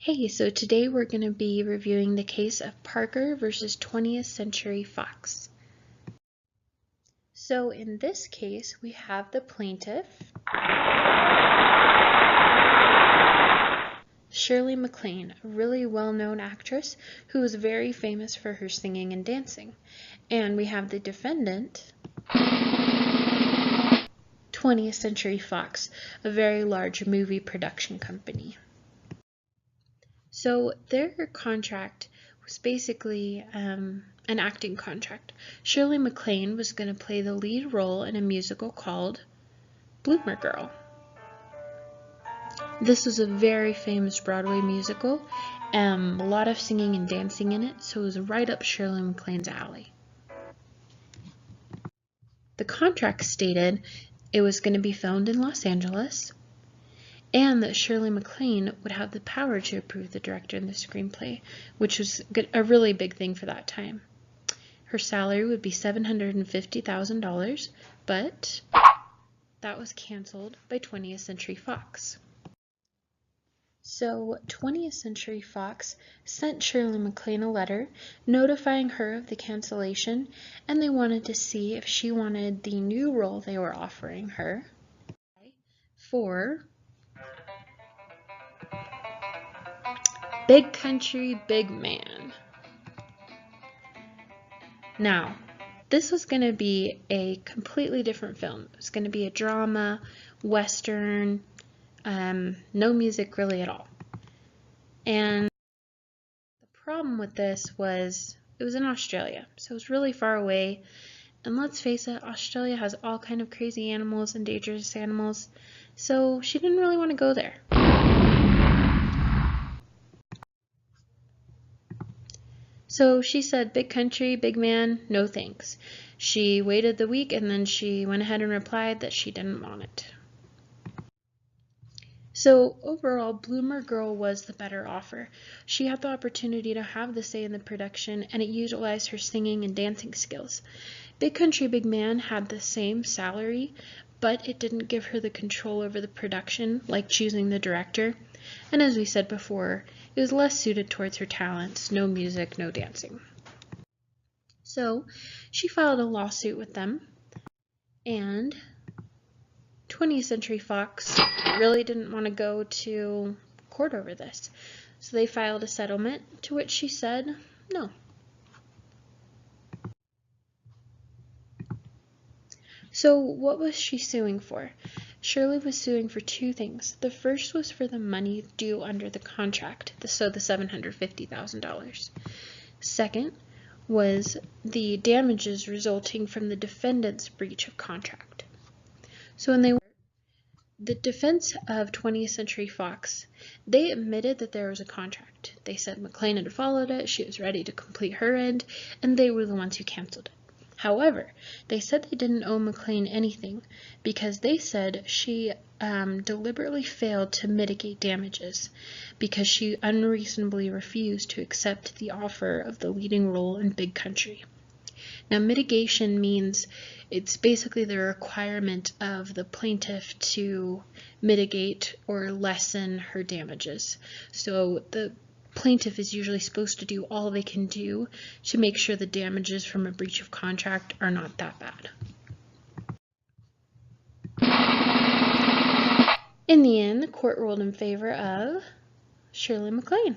Hey, so today we're going to be reviewing the case of Parker versus 20th Century Fox. So in this case, we have the plaintiff, Shirley MacLaine, a really well-known actress who was very famous for her singing and dancing. And we have the defendant, 20th Century Fox, a very large movie production company. So their contract was basically an acting contract. Shirley MacLaine was going to play the lead role in a musical called Bloomer Girl. This was a very famous Broadway musical, a lot of singing and dancing in it, so it was right up Shirley MacLaine's alley. The contract stated it was going to be filmed in Los Angeles, and that Shirley MacLaine would have the power to approve the director and the screenplay, which was a really big thing for that time. Her salary would be $750,000, but that was canceled by 20th Century Fox. So 20th Century Fox sent Shirley MacLaine a letter notifying her of the cancellation, and they wanted to see if she wanted the new role they were offering her for Big Country, Big Man. Now, this was going to be a completely different film. It was going to be a drama, western, no music really at all. And the problem with this was it was in Australia, so it was really far away. And let's face it, Australia has all kind of crazy animals and dangerous animals, so she didn't really want to go there. So she said, Big Country, Big Man, no thanks. She waited the week and then she went ahead and replied that she didn't want it. So overall, Bloomer Girl was the better offer. She had the opportunity to have the say in the production, and it utilized her singing and dancing skills. Big Country, Big Man had the same salary, but it didn't give her the control over the production, like choosing the director. And as we said before, it was less suited towards her talents, no music, no dancing. So she filed a lawsuit with them, and 20th Century Fox really didn't want to go to court over this. So they filed a settlement, to which she said no. So what was she suing for? Shirley was suing for two things. The first was for the money due under the contract, so the $750,000. Second was the damages resulting from the defendant's breach of contract. So when the defense of 20th Century Fox, they admitted that there was a contract. They said MacLaine had followed it, she was ready to complete her end, and they were the ones who canceled it. However, they said they didn't owe MacLaine anything because they said she deliberately failed to mitigate damages because she unreasonably refused to accept the offer of the leading role in Big Country. Now, mitigation means it's basically the requirement of the plaintiff to mitigate or lessen her damages. So the plaintiff is usually supposed to do all they can do to make sure the damages from a breach of contract are not that bad. In the end, the court ruled in favor of Shirley MacLaine.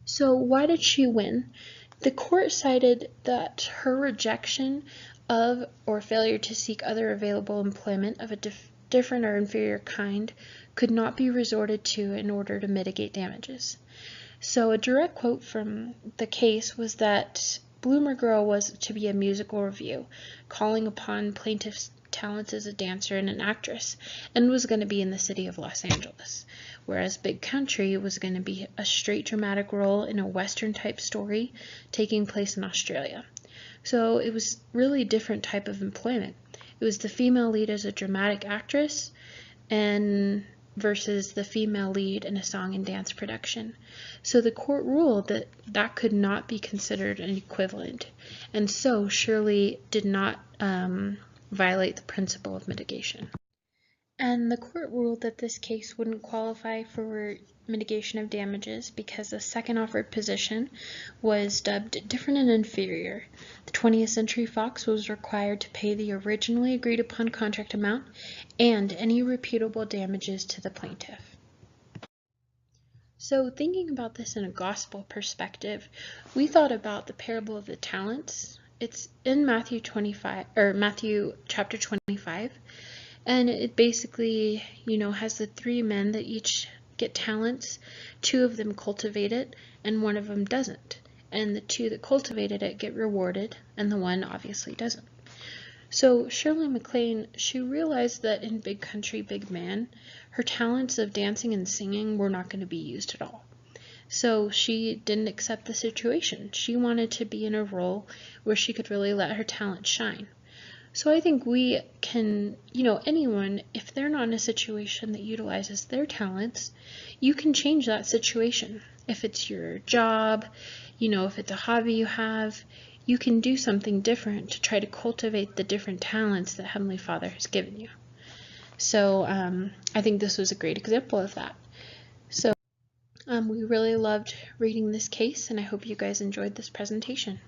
So why did she win? The court cited that her rejection of or failure to seek other available employment of a different or inferior kind could not be resorted to in order to mitigate damages. So a direct quote from the case was that Bloomer Girl was to be a musical revue, calling upon plaintiff's talents as a dancer and an actress, and was going to be in the city of Los Angeles, whereas Big Country was going to be a straight dramatic role in a western type story taking place in Australia. So it was really a different type of employment. It was the female lead as a dramatic actress and versus the female lead in a song and dance production. So the court ruled that that could not be considered an equivalent, and so Shirley did not violate the principle of mitigation. And the court ruled that this case wouldn't qualify for mitigation of damages because the second offered position was dubbed different and inferior. The 20th Century Fox was required to pay the originally agreed upon contract amount and any reputable damages to the plaintiff. So thinking about this in a gospel perspective, we thought about the parable of the talents. It's in Matthew chapter 25, and it basically, has the 3 men that each get talents. 2 of them cultivate it, and 1 of them doesn't. And the 2 that cultivated it get rewarded, and the 1 obviously doesn't. So Shirley MacLaine, she realized that in Big Country, Big Man, her talents of dancing and singing were not going to be used at all. So she didn't accept the situation. She wanted to be in a role where she could really let her talent shine. So I think we can, anyone, if they're not in a situation that utilizes their talents, you can change that situation. If it's your job, if it's a hobby you have, you can do something different to try to cultivate the different talents that Heavenly Father has given you. So I think this was a great example of that. So we really loved reading this case, and I hope you guys enjoyed this presentation.